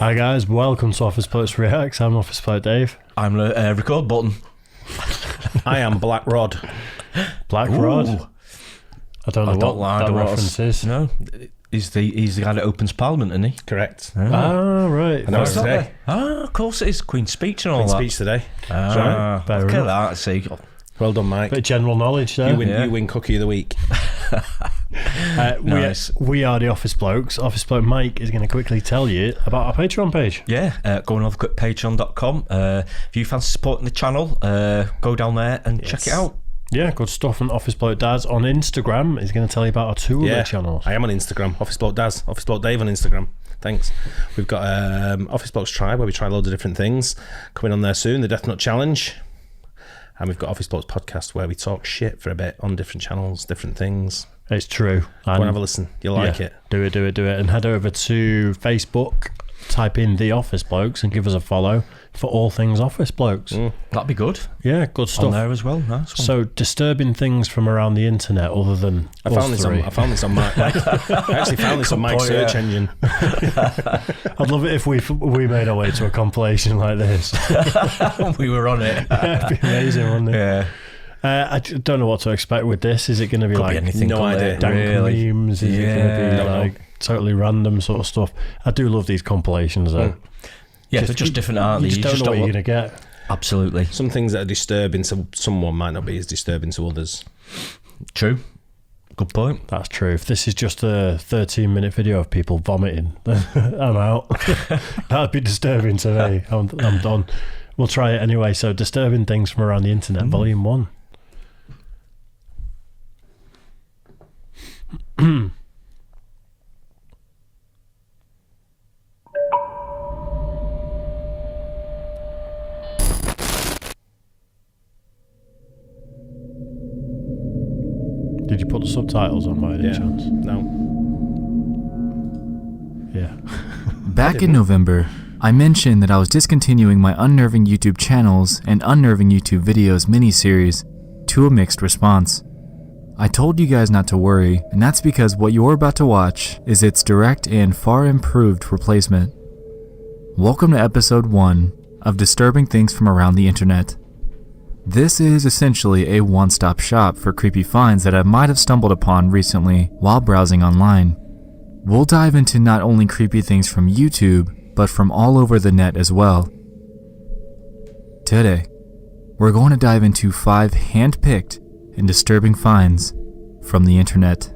Hi guys, welcome to Office Blokes Reacts. I'm Office Bloke Dave. I'm the record button. I am Black Rod. Black Rod? I don't know what that reference is. No, he's the guy that opens Parliament, isn't he? Correct. Ah, right. I know it's today. Of course it is. Queen's Speech and all Queen's that. Speech today. Look at that. See. Well done, Mike. Bit of general knowledge there. You win Cookie of the Week. Nice. We are the Office Blokes. Office Bloke Mike is going to quickly tell you about our Patreon page. Yeah, go on over to patreon.com. If you fancy supporting the channel, go down there and check it out. Yeah, good stuff. And Office Bloke Daz on Instagram is going to tell you about our two other channels. I am on Instagram. Office Bloke Daz. Office Bloke Dave on Instagram. Thanks. We've got Office Blokes Try, where we try loads of different things. Coming on there soon, the Death Nut Challenge. And we've got Office Blokes Podcast, where we talk shit for a bit on different channels, different things. It's true. Go and have a listen. You'll like it. Do it. And head over to Facebook, type in The Office Blokes and give us a follow for all things Office Blokes. That'd be good. Yeah, good stuff. On there as well. Nice one. So, disturbing things from around the internet other than I found this on I actually found this on Mike's search engine. I'd love it if we made our way to a compilation like this. We were on it. It'd be amazing, wouldn't it? Yeah. I don't know what to expect with this. Is it going to be like anything? No idea. dank memes? Is it going to be like totally random sort of stuff? I do love these compilations though. Yeah, they're just different, aren't they? You just don't know what you're going to get. Absolutely. Some things that are disturbing to someone might not be as disturbing to others. True. Good point. That's true. If this is just a 13-minute video of people vomiting, then I'm out. That'd be disturbing to me. I'm done. We'll try it anyway. So, disturbing things from around the internet, Volume 1. Did you put the subtitles on by any chance? No. Yeah. Back in November, I mentioned that I was discontinuing my Unnerving YouTube channels and Unnerving YouTube videos miniseries to a mixed response. I told you guys not to worry, and that's because what you're about to watch is its direct and far improved replacement. Welcome to episode 1 of Disturbing Things from Around the Internet. This is essentially a one-stop shop for creepy finds that I might have stumbled upon recently while browsing online. We'll dive into not only creepy things from YouTube, but from all over the net as well. Today, we're going to dive into 5 hand-picked and disturbing finds from the internet.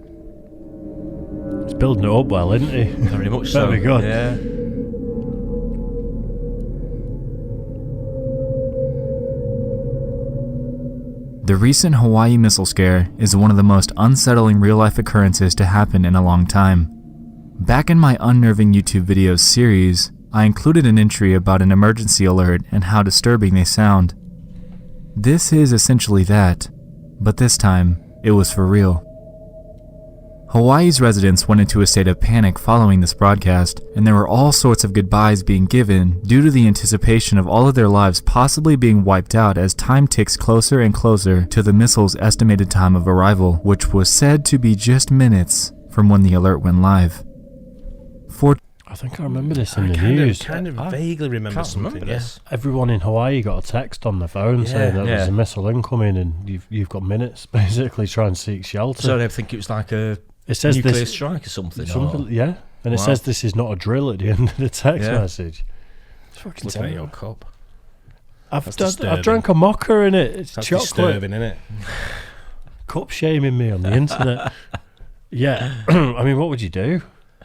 He's building it up well, isn't he? Very much so. Very good. Yeah. The recent Hawaii missile scare is one of the most unsettling real-life occurrences to happen in a long time. Back in my Unnerving YouTube videos series, I included an entry about an emergency alert and how disturbing they sound. This is essentially that, but this time, it was for real. Hawaii's residents went into a state of panic following this broadcast, and there were all sorts of goodbyes being given due to the anticipation of all of their lives possibly being wiped out as time ticks closer and closer to the missile's estimated time of arrival, which was said to be just minutes from when the alert went live. I think I remember this in the news. I vaguely remember something. Yes. Everyone in Hawaii got a text on their phone saying that there's a missile incoming and you've got minutes basically trying to seek shelter. So they think it was like a nuclear strike or something. Yeah, and it says this is not a drill at the end of the text message. It's fucking Looking at terrible. your cup. I've drank a mocha in it. It's That's chocolate. disturbing, isn't it? Cup shaming me on the internet. Yeah, I mean, what would you do?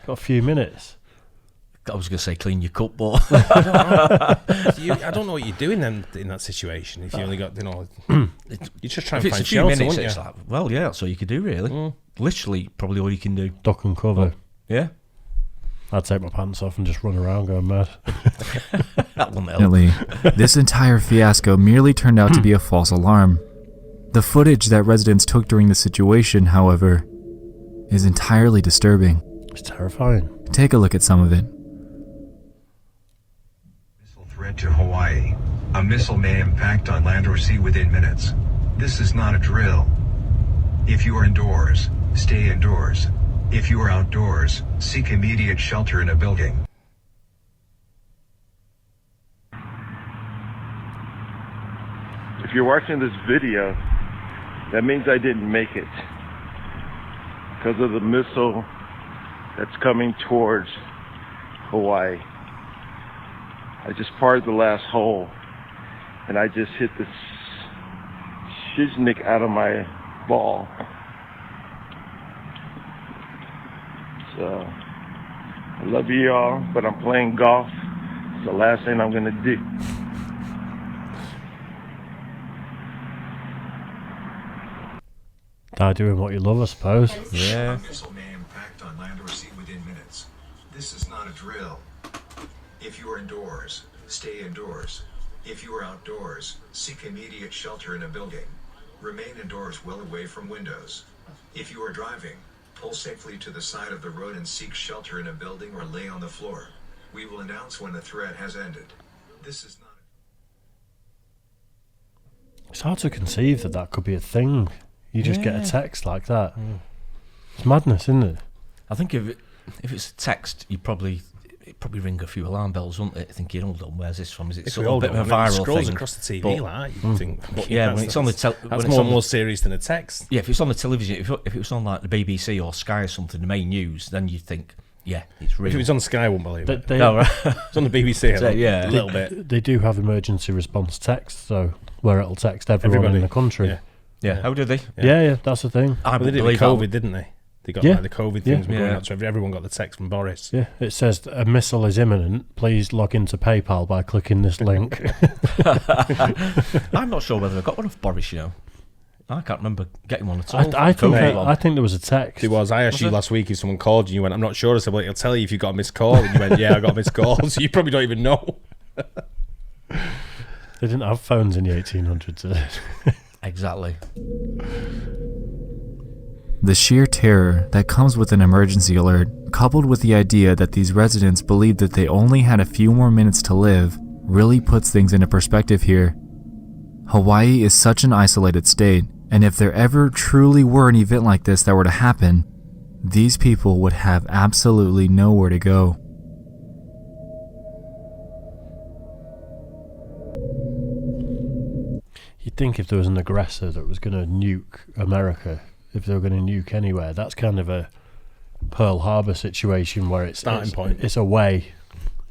Got a few minutes. I was going to say clean your cup, but I don't know what you do in that situation. If you only got, you just try and find shelter, minutes, wouldn't you? it's like, well, yeah, that's all you could do, really. Literally, probably all you can do. Duck and cover. Yeah. I'd take my pants off and just run around going mad. That wouldn't help. Unfortunately, this entire fiasco merely turned out to be a false alarm. The footage that residents took during the situation, however, is entirely disturbing. It's terrifying. Take a look at some of it. Missile threat to Hawaii. A missile may impact on land or sea within minutes. This is not a drill. If you are indoors, stay indoors. If you are outdoors, seek immediate shelter in a building. If you're watching this video, that means I didn't make it because of the missile that's coming towards Hawaii. I just parted the last hole and I just hit the shiznik out of my ball. So I love you all, but I'm playing golf. It's the last thing I'm gonna do. Die doing what you love, I suppose. Yeah. A missile may impact on land or sea within minutes. This is not a drill. If you are indoors, stay indoors. If you are outdoors, seek immediate shelter in a building. Remain indoors well away from windows. If you are driving, pull safely to the side of the road and seek shelter in a building or lay on the floor. We will announce when the threat has ended. This is not. It's hard to conceive that that could be a thing. You just get a text like that. It's madness, isn't it? I think if it's a text, it'd probably ring a few alarm bells, wouldn't it? Thinking, hold on, where's this from? Is it sort of a bit of a viral scrolls thing? across the TV, like you think. But yeah, when it's on the that's more serious than a text. Yeah, if it's on the television, if it was on like the BBC or Sky or something, the main news, then you'd think, yeah, it's real. If it was on Sky, I wouldn't believe it. No, right. It's on the BBC. Yeah. A little bit. They do have emergency response text, so where it'll text everyone in the country. Yeah. How do they? Yeah, that's the thing. I They did it with COVID, didn't they? They got like the COVID things were going out, so everyone got the text from Boris. Yeah, it says a missile is imminent. Please log into PayPal by clicking this link. I'm not sure whether I got one off Boris, you know. I can't remember getting one at all. I think there was a text. It was. I asked you last week if someone called you. You went, I'm not sure. I said, well, it'll tell you if you got a missed call. And you went, yeah, I got a missed call. So you probably don't even know. They didn't have phones in the 1800s, did they? Exactly. The sheer terror that comes with an emergency alert, coupled with the idea that these residents believed that they only had a few more minutes to live, really puts things into perspective here. Hawaii is such an isolated state, and if there ever truly were an event like this that were to happen, these people would have absolutely nowhere to go. You'd think if there was an aggressor that was going to nuke America, if they were going to nuke anywhere, that's kind of a Pearl Harbor situation where it's starting point. It's away.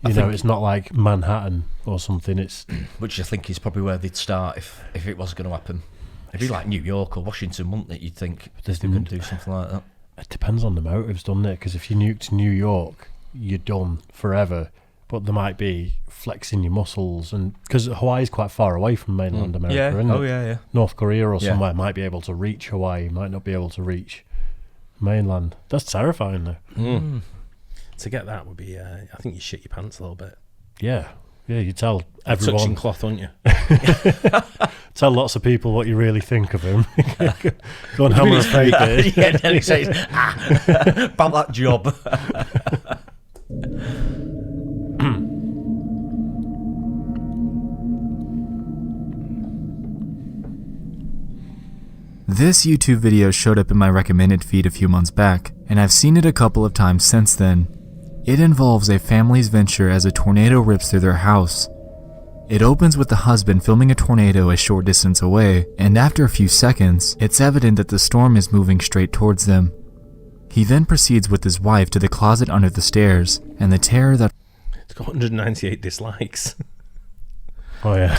You know, it's not like Manhattan or something. It's which I think is probably where they'd start if it was going to happen. It'd be like New York or Washington, wouldn't it? You'd think they're going to do something like that. It depends on the motives, doesn't it? Because if you nuked New York, you're done forever. But there might be flexing your muscles, and because Hawaii's quite far away from mainland America, isn't it? Yeah. North Korea or somewhere might be able to reach Hawaii, might not be able to reach mainland. That's terrifying, though. To get that would be, I think you shit your pants a little bit. Yeah, you tell everyone. Touching cloth, aren't you? Tell lots of people what you really think of him. Go and hammer a fake. Yeah, then he says, about that job. This YouTube video showed up in my recommended feed a few months back, and I've seen it a couple of times since then. It involves a family's venture as a tornado rips through their house. It opens with the husband filming a tornado a short distance away, and after a few seconds, it's evident that the storm is moving straight towards them. He then proceeds with his wife to the closet under the stairs, and the terror that... It's got 198 dislikes. Oh, yeah.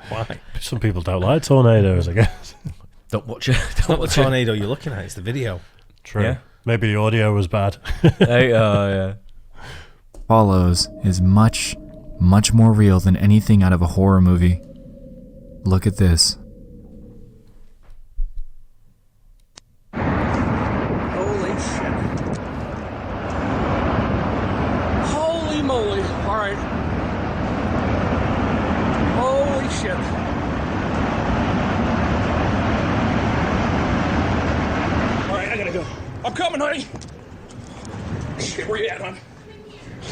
Why? Some people don't like tornadoes, I guess. Don't watch it. It's not the tornado you're looking at, it's the video. True. Yeah. Maybe the audio was bad. Yeah. follows is much, much more real than anything out of a horror movie. Look at this. Holy shit. Holy moly. All right. Holy shit. All right, I gotta go. I'm coming, honey. Shit, where you at, hon?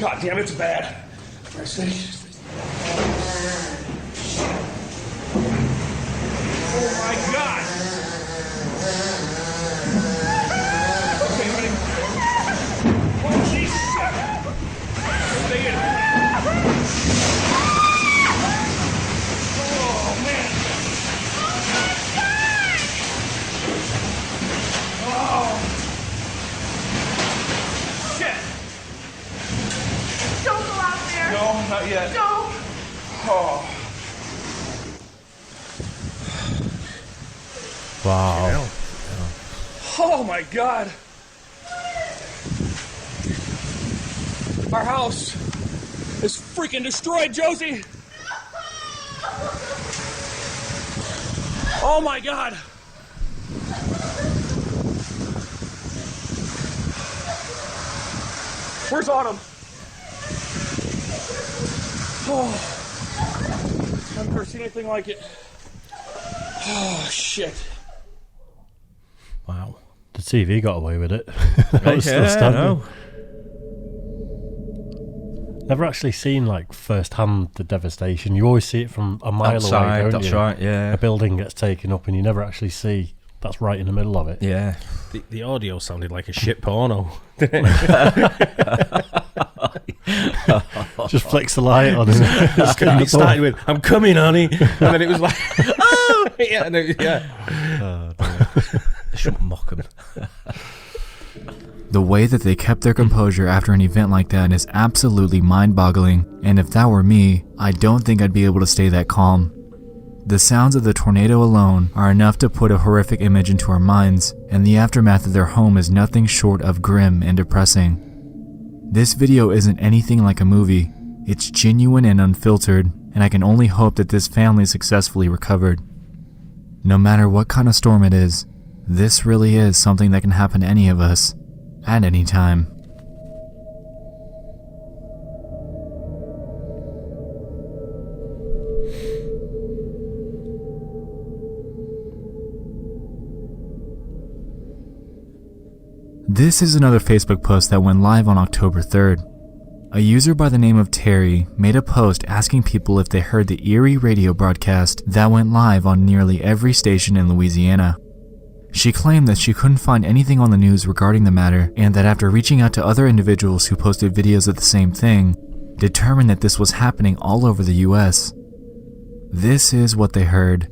God damn, it's bad. All right, steady. Oh my God. Okay, honey. Oh, Jesus. Stay in. Oh, man. Wow. Oh my God. Our house is freaking destroyed, Josie. Oh my God. Where's Autumn? Oh, I've never seen anything like it. Oh, shit. Wow. The TV got away with it. That was still standing. No. Never actually seen like first-hand the devastation. You always see it from a mile Outside, away, don't that's you? right, yeah. A building gets taken up and you never actually see that's right in the middle of it. Yeah. The audio sounded like a shit porno. Just flicks the light on. And It started with, "I'm coming, honey," and then it was like, "Oh, yeah, and yeah." They shouldn't mock them. The way that they kept their composure after an event like that is absolutely mind-boggling, and if that were me, I don't think I'd be able to stay that calm. The sounds of the tornado alone are enough to put a horrific image into our minds, and the aftermath of their home is nothing short of grim and depressing. This video isn't anything like a movie. It's genuine and unfiltered, and I can only hope that this family successfully recovered. No matter what kind of storm it is, this really is something that can happen to any of us, at any time. This is another Facebook post that went live on October 3rd. A user by the name of Terry made a post asking people if they heard the eerie radio broadcast that went live on nearly every station in Louisiana. She claimed that she couldn't find anything on the news regarding the matter, and that after reaching out to other individuals who posted videos of the same thing, determined that this was happening all over the US. This is what they heard.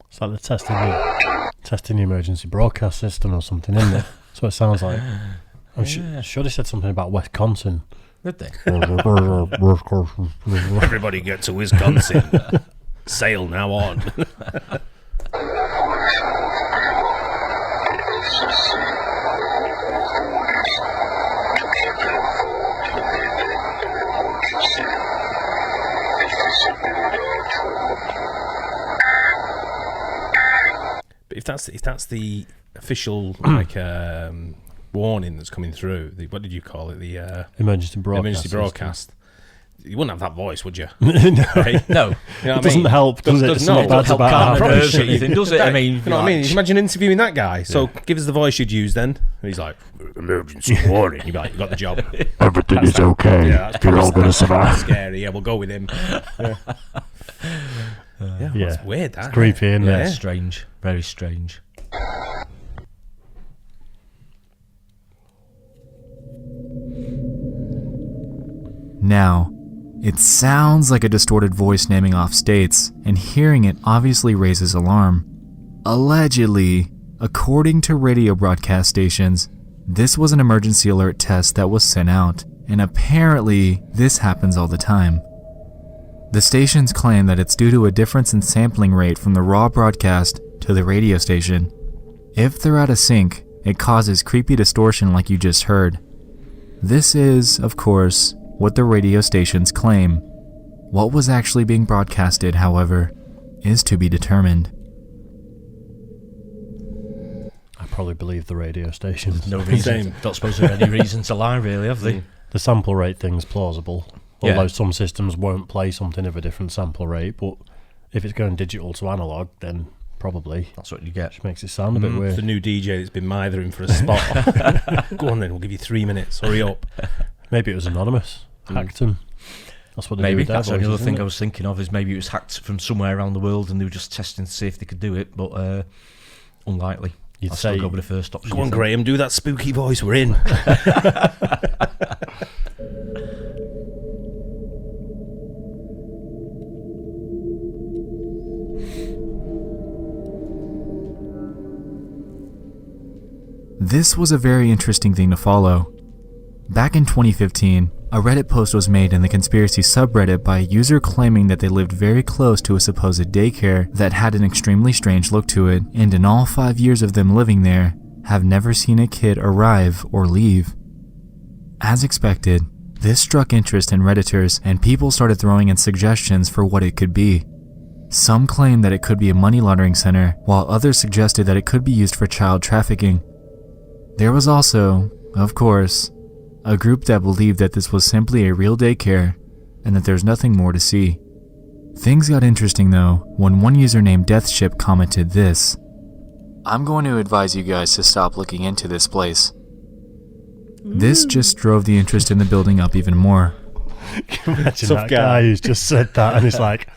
It's like they're testing the emergency broadcast system or something, isn't it? That's what it sounds like. I'm sure they said something about Wisconsin. Did they? Everybody get to Wisconsin. Sail now on. But if that's the official like warning that's coming through, what did you call it? The Emergency broadcast. emergency broadcast. You wouldn't have that voice, would you? No. You know what It I doesn't mean? help, does it? Does It's not not bad help about calm how the British nerves or it is. anything, does it? I mean, you know what I mean? Imagine interviewing that guy. So give us the voice you'd use then. And he's like, "Emergency warning." You'd be like, "You got the job. Everything is okay. Yeah, that's You're all going to that's survive. scary. Yeah, we'll go with him." Yeah, Yeah. It's weird. That It's creepy, isn't Yeah. it? Strange. Very strange. Now, it sounds like a distorted voice naming off states, and hearing it obviously raises alarm. Allegedly, according to radio broadcast stations, this was an emergency alert test that was sent out, and apparently this happens all the time. The stations claim that it's due to a difference in sampling rate from the raw broadcast to the radio station. If they're out of sync, it causes creepy distortion like you just heard. This is, of course, what the radio stations claim. What was actually being broadcasted, however, is to be determined. I probably believe the radio stations. No reason. Don't suppose there are any reason to lie, really, have they? The sample rate thing's plausible. Yeah. Although some systems won't play something of a different sample rate, but if it's going digital to analog, then probably That's what you get. which makes it sound a bit It's weird. the new DJ that's been mithering for a spot. Go on then, we'll give you 3 minutes. Hurry up. Maybe it was anonymous. Hacked him. That's what they do Maybe with their that's the boys, other isn't thing it? I was thinking of, is maybe it was hacked from somewhere around the world and they were just testing to see if they could do it, but unlikely. You'd I'll say, still go with the first option. Go on, Graham, do that spooky voice. We're in. This was a very interesting thing to follow. Back in 2015, a Reddit post was made in the conspiracy subreddit by a user claiming that they lived very close to a supposed daycare that had an extremely strange look to it, and in all 5 years of them living there, have never seen a kid arrive or leave. As expected, this struck interest in Redditors, and people started throwing in suggestions for what it could be. Some claimed that it could be a money laundering center, while others suggested that it could be used for child trafficking. There was also, of course, a group that believed that this was simply a real daycare and that there's nothing more to see. Things got interesting though when one user named Deathship commented this: "I'm going to advise you guys to stop looking into this place." This just drove the interest in the building up even more. Can you imagine Tough that guy who's just said that and he's like,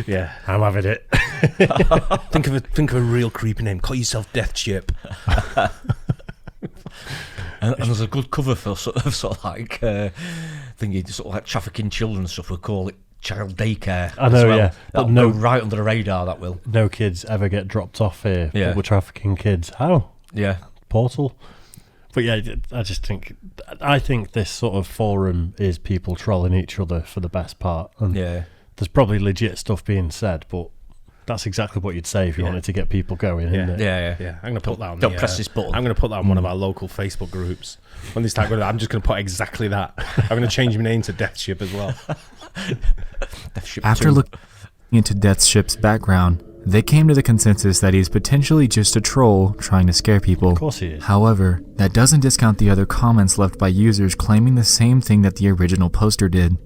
Yeah. I'm having it. Think of a real creepy name. Call yourself Deathship. And there's a good cover for sort of like thingy, sort of like trafficking children and stuff. We'll call it child daycare. I know, as well. yeah. But That'll no- go right under the radar. That will. No kids ever get dropped off here. Yeah. But we're trafficking kids. How? Yeah. Portal? But yeah, I think this sort of forum is people trolling each other for the best part. And Yeah. there's probably legit stuff being said, but that's exactly what you'd say if you wanted to get people going, isn't it? Yeah. Yeah, I'm gonna put that on. Don't press this button. I'm gonna put that on one of our local Facebook groups. When they start going, I'm just gonna put exactly that. I'm gonna change my name to Deathship as well. After looking into Deathship's background, they came to the consensus that he's potentially just a troll trying to scare people. Of course he is. However, that doesn't discount the other comments left by users claiming the same thing that the original poster did: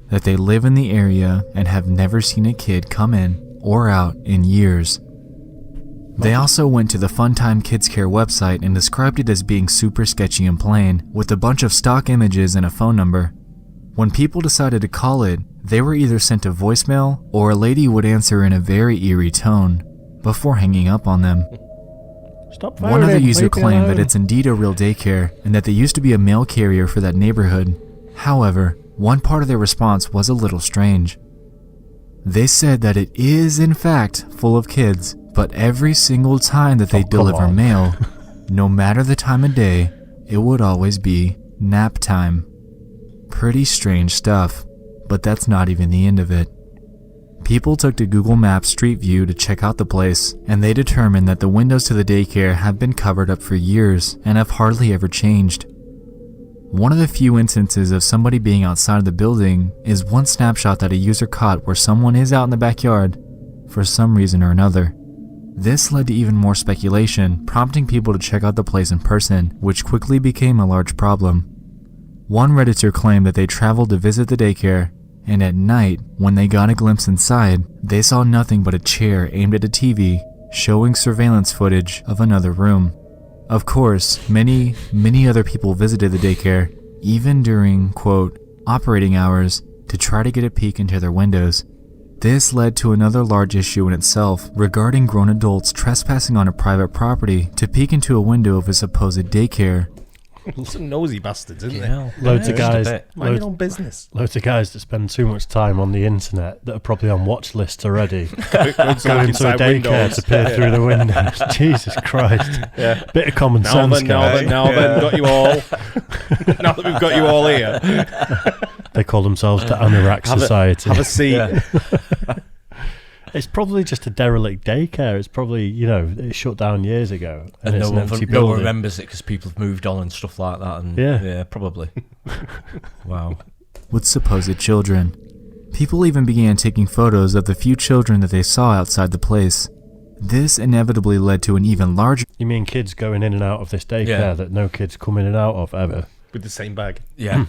that they live in the area and have never seen a kid come in or out in years. They also went to the Funtime Kids Care website and described it as being super sketchy and plain, with a bunch of stock images and a phone number. When people decided to call it, they were either sent a voicemail or a lady would answer in a very eerie tone before hanging up on them. Stop One other phoning, user leave me claimed that alone. it's indeed a real daycare and that they used to be a mail carrier for that neighborhood. However, one part of their response was a little strange. They said that it is in fact full of kids, but every single time that they come deliver on. mail, no matter the time of day, it would always be nap time. Pretty strange stuff, but that's not even the end of it. People took to Google Maps Street View to check out the place, and they determined that the windows to the daycare have been covered up for years and have hardly ever changed. One of the few instances of somebody being outside of the building is one snapshot that a user caught where someone is out in the backyard for some reason or another. This led to even more speculation, prompting people to check out the place in person, which quickly became a large problem. One Redditor claimed that they traveled to visit the daycare, and at night, when they got a glimpse inside, they saw nothing but a chair aimed at a TV, showing surveillance footage of another room. Of course, many other people visited the daycare, even during, quote, operating hours, to try to get a peek into their windows. This led to another large issue in itself regarding grown adults trespassing on a private property to peek into a window of a supposed daycare. Some nosy bastards, isn't Yeah. they? Loads of Just a guys, bit. Mind your own business. loads of guys that spend too much time on the internet that are probably on watch lists already. Going Going to a inside daycare windows. to peer through the windows. Jesus Christ. Yeah. Bit of common Now sense, then, guys. now then, got you all. Now that we've got you all here, They call themselves the Anorak Society. have a seat. It's probably just a derelict daycare. It's probably, it shut down years ago. And it's no an one, empty no one building. remembers it because people have moved on and stuff like that. And Yeah. probably. Wow. With supposed children. People even began taking photos of the few children that they saw outside the place. This inevitably led to an even larger You mean kids going in and out of this daycare Yeah. that no kids come in and out of ever? With the same bag. Yeah.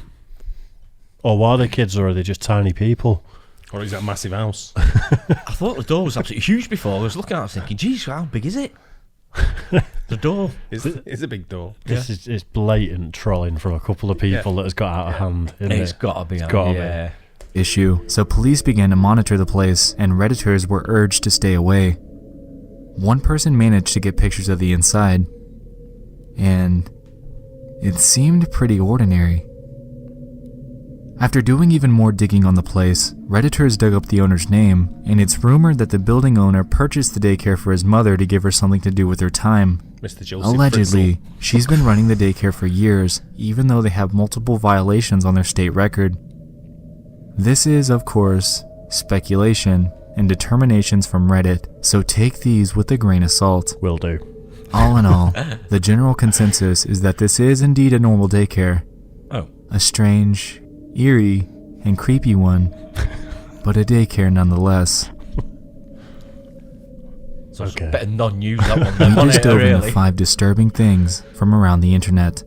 Or are they kids or are they just tiny people? Or is that a massive house? I thought the door was absolutely huge before. I was looking at it, I was thinking, geez, how big is it? The door. It's a big door. This is blatant trolling from a couple of people that has got out of hand. Isn't It's it? got to be. It's gotta be. Yeah. issue, so police began to monitor the place and Redditors were urged to stay away. One person managed to get pictures of the inside, and it seemed pretty ordinary. After doing even more digging on the place, Redditors dug up the owner's name, and it's rumored that the building owner purchased the daycare for his mother to give her something to do with her time. Mr. Joseph Allegedly, Fritzl. she's been running the daycare for years, even though they have multiple violations on their state record. This is, of course, speculation and determinations from Reddit, so take these with a grain of salt. Will do. All in all, the general consensus is that this is indeed a normal daycare. Oh. A strange, eerie, and creepy one, but a daycare nonetheless. So Okay. it's better non-news that one. We Than on just it, dove into really. 5 disturbing things from around the internet.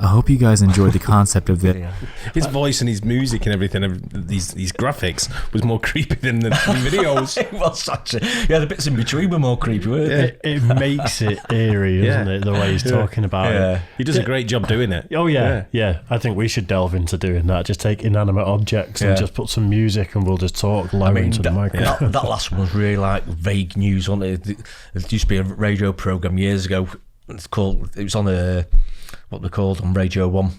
I hope you guys enjoyed the concept of this. His voice and his music and everything, these graphics, was more creepy than the videos. It was actually. Yeah, the bits in between were more creepy, weren't they? It makes it eerie, doesn't Yeah. it? The way he's talking about it. He does a great job doing it. Oh yeah. I think we should delve into doing that. Just take inanimate objects and Yeah. just put some music, and we'll just talk low into the microphone. that last one was really like vague news, wasn't it? There used to be a radio program years ago. It was on what they're called on Radio 1. Can't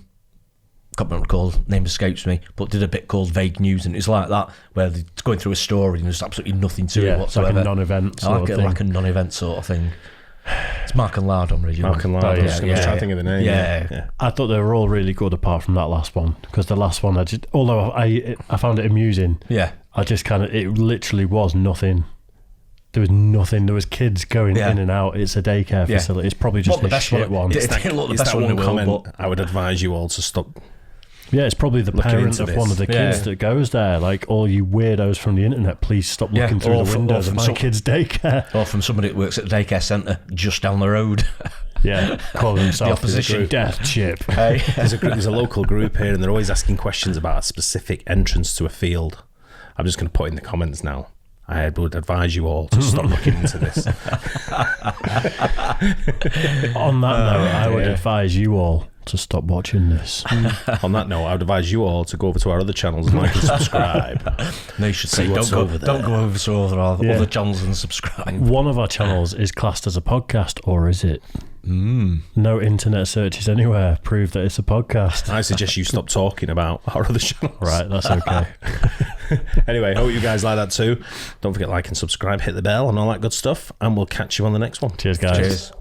remember what it's called, name escapes me, but did a bit called Vague News, and it's like that, where they're going through a story and there's absolutely nothing to it It's whatsoever. like a non-event I sort like of it thing. like a non-event sort of thing. It's Mark and Lard on Radio 1. Mark and Lard, I was trying to think of the name. Yeah. I thought they were all really good apart from that last one, because the last one, although I found it amusing, Yeah. I just it literally was nothing. There was nothing. There was kids going in and out. It's a daycare Yeah. facility. It's probably just What the a best shit one. It's that, look, the It's best that one in one the world, comment. but I would advise you all to stop. Yeah, it's probably the Looking parent into of one this. of the kids Yeah. that goes there. Like, all you weirdos from the internet, please stop looking through or the from- windows or of from my kid's daycare. or from somebody that works at the daycare centre just down the road. Yeah, call themselves opposition. Death Chip. Hey. There's a local group here, and they're always asking questions about a specific entrance to a field. I'm just going to put in the comments now. I would advise you all to stop looking into this. On that note, I would advise you all to stop watching this. On that note, I would advise you all to go over to our other channels and like and subscribe. No, you should say what's don't over go over to other Yeah. channels and subscribe. One of our channels is classed as a podcast, or is it? No internet searches anywhere prove that it's a podcast. I suggest you stop talking about our other channels. Right, that's okay. Anyway, hope you guys like that too. Don't forget to like and subscribe, hit the bell and all that good stuff, and we'll catch you on the next one. Cheers, guys. Cheers.